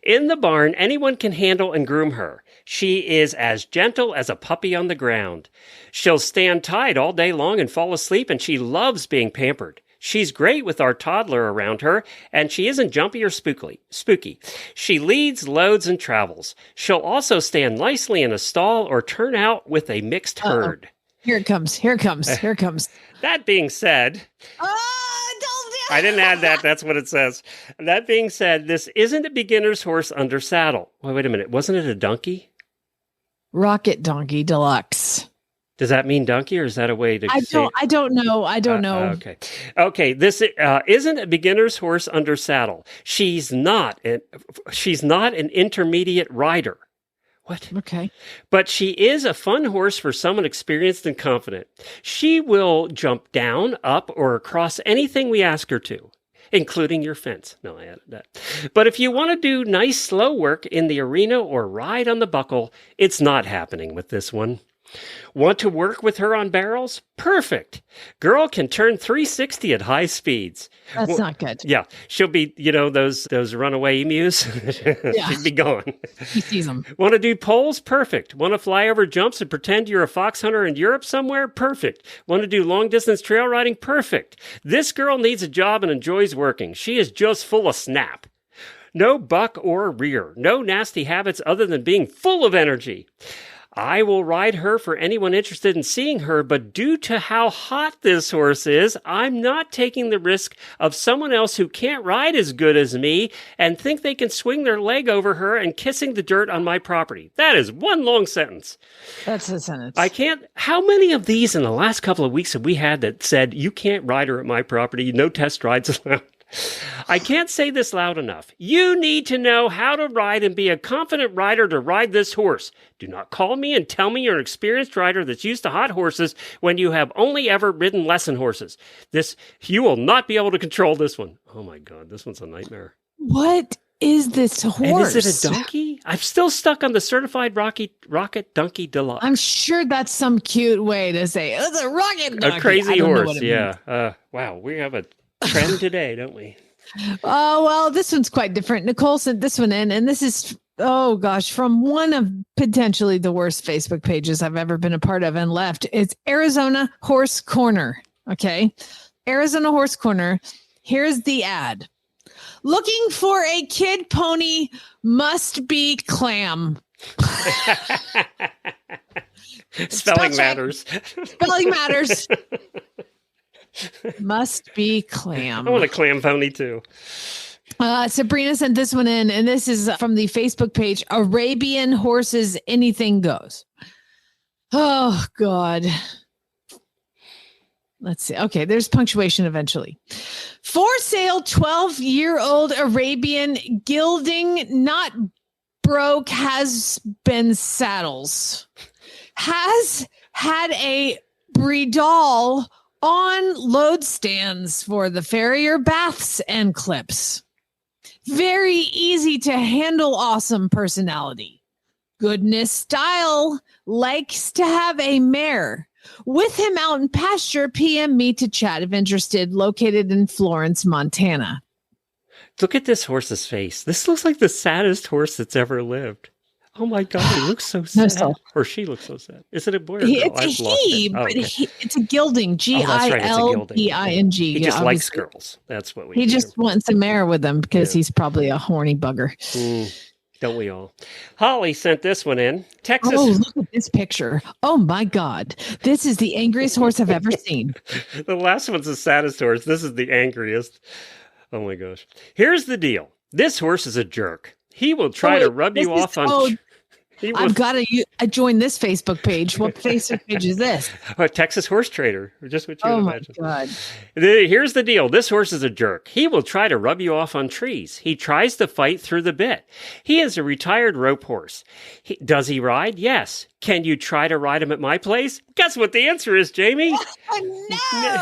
In the barn, anyone can handle and groom her. She is as gentle as a puppy on the ground. She'll stand tied all day long and fall asleep, and she loves being pampered. She's great with our toddler around her, and she isn't jumpy or spooky. She leads, loads, and travels. She'll also stand nicely in a stall or turn out with a mixed herd. Here it comes. That being said... I didn't add that. That's what it says. That being said, this isn't a beginner's horse under saddle. Wait a minute. Wasn't it a donkey? Rocket Donkey Deluxe. Does that mean donkey, or is that a way to say? I don't know. Okay. This isn't a beginner's horse under saddle. She's not an intermediate rider. What? Okay. But she is a fun horse for someone experienced and confident. She will jump down, up, or across anything we ask her to, including your fence. No, I added that. But if you want to do nice slow work in the arena or ride on the buckle, it's not happening with this one. Want to work with her on barrels? Perfect. Girl can turn 360 at high speeds. That's not good. Yeah. She'll be, those runaway emus. Yeah. She'd be gone. He sees them. Want to do poles? Perfect. Want to fly over jumps and pretend you're a fox hunter in Europe somewhere? Perfect. Want to do long distance trail riding? Perfect. This girl needs a job and enjoys working. She is just full of snap. No buck or rear. No nasty habits other than being full of energy. I will ride her for anyone interested in seeing her, but due to how hot this horse is, I'm not taking the risk of someone else who can't ride as good as me and think they can swing their leg over her and kissing the dirt on my property. That is one long sentence. That's a sentence. I can't. How many of these in the last couple of weeks have we had that said, you can't ride her at my property, no test rides allowed? I can't say this loud enough. You need to know how to ride and be a confident rider to ride this horse. Do not call me and tell me you're an experienced rider that's used to hot horses when you have only ever ridden lesson horses. You will not be able to control this one. Oh my God, this one's a nightmare. What is this horse? And is it a donkey? I'm still stuck on the certified rocket donkey deluxe. I'm sure that's some cute way to say it's a rocket donkey. A crazy horse, yeah. Wow, we have a trend today, don't we? Oh, well, this one's quite different. Nicole sent this one in, and this is, oh gosh, from one of potentially the worst Facebook pages I've ever been a part of and left. It's Arizona Horse Corner. Okay. Arizona Horse Corner. Here's the ad. Looking for a kid pony, must be clam. Spelling matters. Spelling matters. Must be clam. I want a clam pony too. Sabrina sent this one in, and this is from the Facebook page, Arabian Horses Anything Goes. Oh, God. Let's see. Okay, there's punctuation eventually. For sale, 12-year-old Arabian gilding, not broke, has been saddles. Has had a bridle on load stands for the farrier baths and clips. Very easy to handle, awesome personality. Goodness style, likes to have a mare. With him out in pasture, PM me to chat if interested, located in Florence, Montana. Look at this horse's face. This looks like the saddest horse that's ever lived. Oh my God, he looks so sad. Or she looks so sad. Is it a boy or girl? It's it's a gilding. Gilding. He just likes girls. That's what we He just wants a mare with him because he's probably a horny bugger. Don't we all? Holly sent this one in. Texas. Oh, look at this picture. Oh my God. This is the angriest horse I've ever seen. The last one's the saddest horse. This is the angriest. Oh my gosh. Here's the deal. This horse is a jerk. He will try to rub you off on... I've got to join this Facebook page. What Facebook page is this? Texas Horse Trader. Just what you would imagine. Oh, my God. Here's the deal. This horse is a jerk. He will try to rub you off on trees. He tries to fight through the bit. He is a retired rope horse. Does he ride? Yes. Can you try to ride him at my place? Guess what the answer is, Jamie?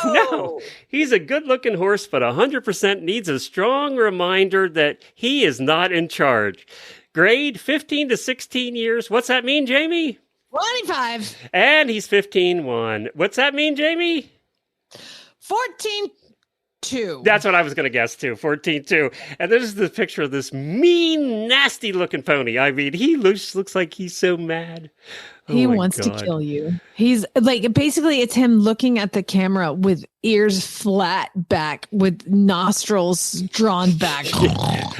No. He's a good-looking horse, but 100% needs a strong reminder that he is not in charge. Grade 15 to 16 years. What's that mean, Jamie? 25. And he's 15-1. What's that mean, Jamie? 14-2. That's what I was going to guess, too. 14-2. And this is the picture of this mean, nasty-looking pony. I mean, he looks like he's so mad. He wants to kill you. He's like, basically, it's him looking at the camera with ears flat back, with nostrils drawn back.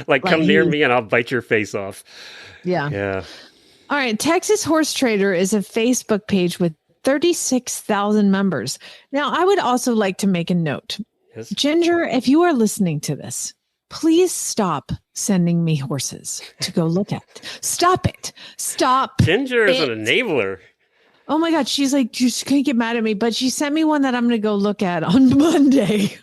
like come near me and I'll bite your face off. Yeah. All right. Texas Horse Trader is a Facebook page with 36,000 members. Now, I would also like to make a note. Yes. Ginger, if you are listening to this, please stop sending me horses to go look at. Stop it. Stop. Ginger is an enabler. Oh my God. She's like, you can't get mad at me, but she sent me one that I'm going to go look at on Monday.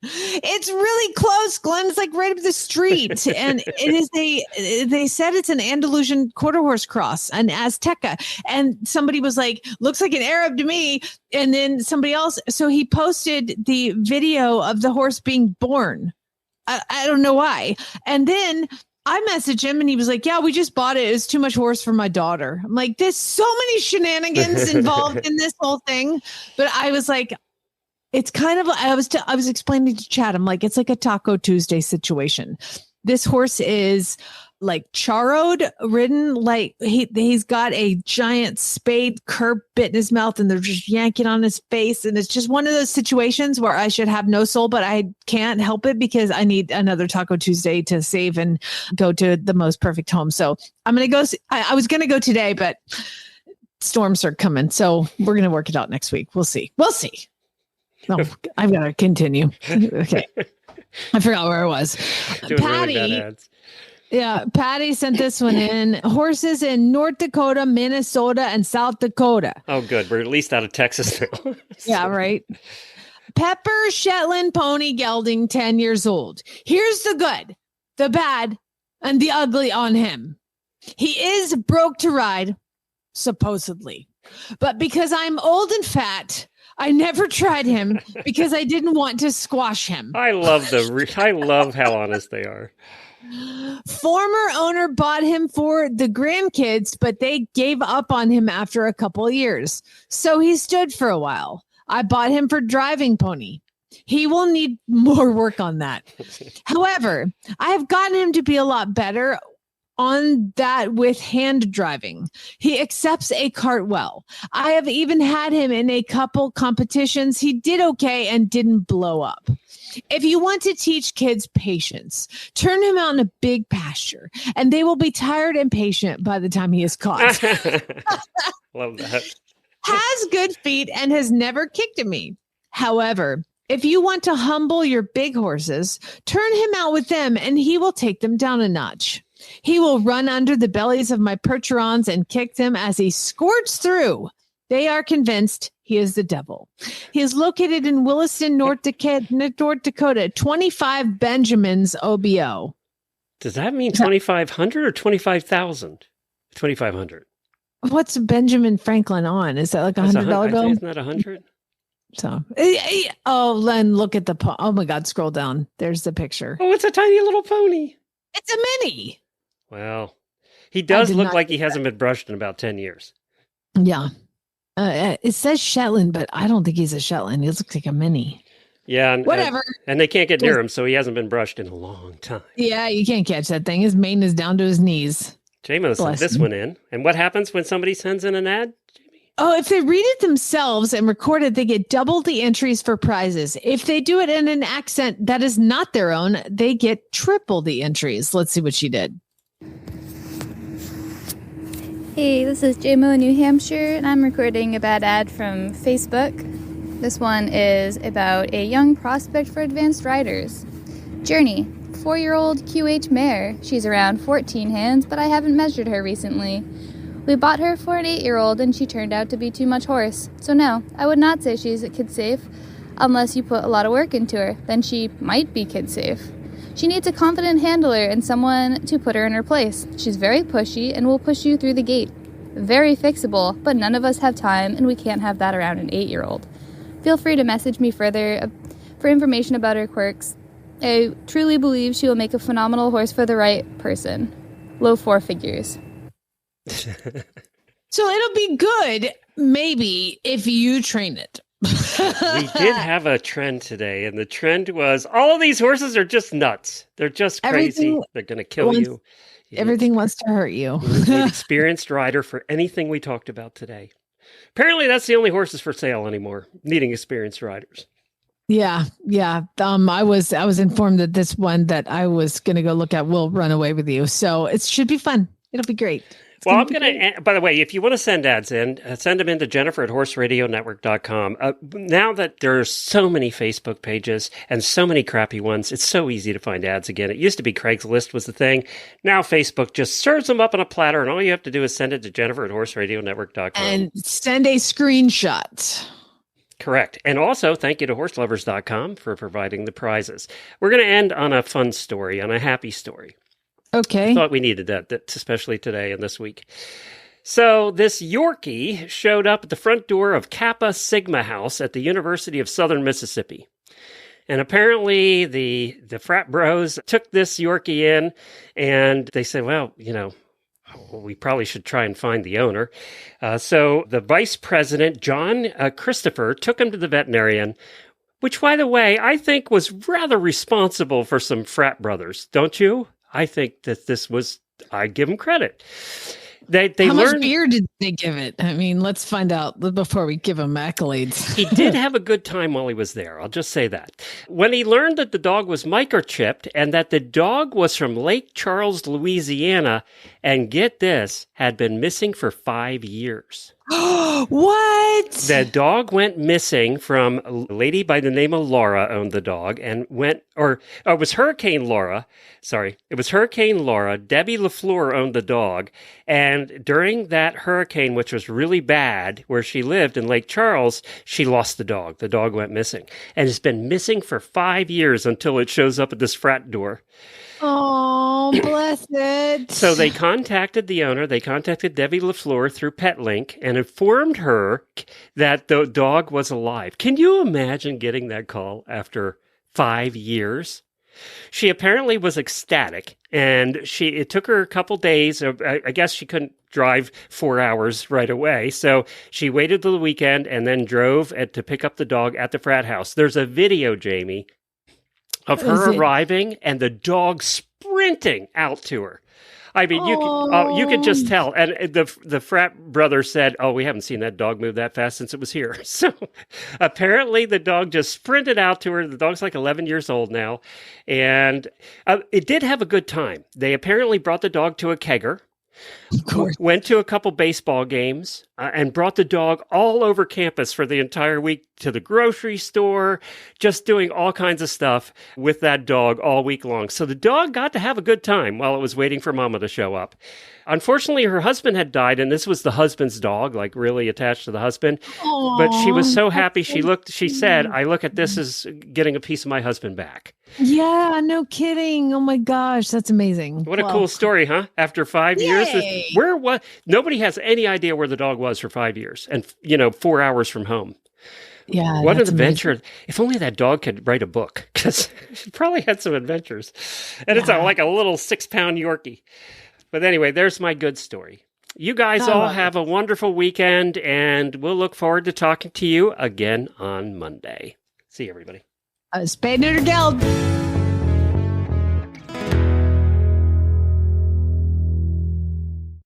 It's really close, Glenn. It's like right up the street. And they said it's an Andalusian quarter horse cross, an Azteca. And somebody was like, looks like an Arab to me. And then somebody else. So he posted the video of the horse being born. I don't know why. And then I messaged him and he was like, yeah, we just bought it. It's too much horse for my daughter. I'm like, there's so many shenanigans involved in this whole thing. But I was like, it's kind of, I was explaining to Chad, I'm like, it's like a Taco Tuesday situation. This horse is like charroed ridden, like he's got a giant spade curb bit in his mouth and they're just yanking on his face. And it's just one of those situations where I should have no soul, but I can't help it because I need another Taco Tuesday to save and go to the most perfect home. So I'm going to go. I was going to go today, but storms are coming. So we're going to work it out next week. We'll see. No, I've got to continue. Okay. I forgot where I was. Doing Patty. Really bad ads. Yeah, Patty sent this one in. Horses in North Dakota, Minnesota, and South Dakota. Oh, good. We're at least out of Texas now. Yeah, right. Pepper Shetland pony gelding, 10 years old. Here's the good, the bad, and the ugly on him. He is broke to ride, supposedly. But because I'm old and fat, I never tried him because I didn't want to squash him. I love how honest they are. Former owner bought him for the grandkids, but they gave up on him after a couple of years. So he stood for a while. I bought him for driving pony. He will need more work on that. However, I have gotten him to be a lot better on that with hand driving. He accepts a cart well. I have even had him in a couple competitions. He did okay and didn't blow up. If you want to teach kids patience, turn him out in a big pasture and they will be tired and patient by the time he is caught. Love that. Has good feet and has never kicked at me. However, if you want to humble your big horses, turn him out with them and he will take them down a notch. He will run under the bellies of my percherons and kick them as he squirts through. They are convinced he is the devil. He is located in Williston, North Dakota, 25 Benjamins OBO. Does that mean 2,500 or 25,000? 2,500. What's Benjamin Franklin on? Is that like $100 bill? Isn't that 100? So, Len, look at oh my God, scroll down. There's the picture. Oh, it's a tiny little pony. It's a mini. Well, he does look like he hasn't been brushed in about 10 years. Yeah. It says Shetland, but I don't think he's a Shetland. He looks like a mini. Yeah. And, whatever. And they can't get near him, so he hasn't been brushed in a long time. Yeah, you can't catch that thing. His mane is down to his knees. J-Mo sent this one in. And what happens when somebody sends in an ad? Oh, if they read it themselves and record it, they get double the entries for prizes. If they do it in an accent that is not their own, they get triple the entries. Let's see what she did. Hey, this is J-Mo in New Hampshire, and I'm recording a bad ad from Facebook. This one is about a young prospect for advanced riders. Journey, 4-year-old QH mare. She's around 14 hands, but I haven't measured her recently. We bought her for an 8-year-old, and she turned out to be too much horse. So no, I would not say she's kid safe, unless you put a lot of work into her. Then she might be kid safe. She needs a confident handler and someone to put her in her place. She's very pushy and will push you through the gate. Very fixable, but none of us have time, and we can't have that around an 8-year-old. Feel free to message me further for information about her quirks. I truly believe she will make a phenomenal horse for the right person. Low 4 figures. So it'll be good, maybe, if you train it. We did have a trend today, and the trend was all of these horses are just nuts. They're just crazy. They're going to kill you. Everything wants to hurt you. You need an experienced rider for anything we talked about today. Apparently, that's the only horses for sale anymore, needing experienced riders. Yeah. I was informed that this one that I was going to go look at will run away with you. So it should be fun. It'll be great. Well, I'm going to, by the way, if you want to send ads in, send them in to Jennifer@horseradionetwork.com. Now that there are so many Facebook pages and so many crappy ones, it's so easy to find ads again. It used to be Craigslist was the thing. Now Facebook just serves them up on a platter, and all you have to do is send it to Jennifer@horseradionetwork.com. And send a screenshot. Correct. And also, thank you to horselovers.com for providing the prizes. We're going to end on a fun story, on a happy story. Okay. I thought we needed that, especially today and this week. So this Yorkie showed up at the front door of Kappa Sigma House at the University of Southern Mississippi. And apparently the frat bros took this Yorkie in and they said, well, we probably should try and find the owner. So the vice president, John Christopher, took him to the veterinarian, which, by the way, I think was rather responsible for some frat brothers, don't you? I think that I give him credit. How much beer did they give it? I mean, let's find out before we give him accolades. He did have a good time while he was there. I'll just say that. When he learned that the dog was microchipped and that the dog was from Lake Charles, Louisiana, and get this, had been missing for 5 years. What? The dog went missing from a lady by the name of Laura owned the dog and it was Hurricane Laura. Sorry. It was Hurricane Laura. Debbie LaFleur owned the dog. And during that hurricane, which was really bad, where she lived in Lake Charles, she lost the dog. The dog went missing. And it's been missing for 5 years until it shows up at this frat door. Oh, bless it. So they contacted the owner. They contacted Debbie LaFleur through PetLink and informed her that the dog was alive. Can you imagine getting that call after 5 years? She apparently was ecstatic, and it took her a couple days. I guess she couldn't drive 4 hours right away. So she waited till the weekend and then drove to pick up the dog at the frat house. There's a video, Jamie, of her arriving and the dog sprinting out to her. I mean, you could just tell. And the frat brother said, we haven't seen that dog move that fast since it was here. So apparently the dog just sprinted out to her. The dog's like 11 years old now. And it did have a good time. They apparently brought the dog to a kegger. Of course. Went to a couple baseball games and brought the dog all over campus for the entire week to the grocery store, just doing all kinds of stuff with that dog all week long. So the dog got to have a good time while it was waiting for Mama to show up. Unfortunately, her husband had died, and this was the husband's dog, like really attached to the husband. Aww, but she was so happy. She said, I look at this as getting a piece of my husband back. Yeah, no kidding. Oh my gosh, that's amazing. What a cool story, huh? After 5 years, nobody has any idea where the dog was for 5 years and, 4 hours from home. Yeah. What an adventure. Amazing. If only that dog could write a book, because she probably had some adventures. And it's like a little 6-pound Yorkie. But anyway, there's my good story. You guys all have a wonderful weekend, and we'll look forward to talking to you again on Monday. See you, everybody. Spay Neuter Geld.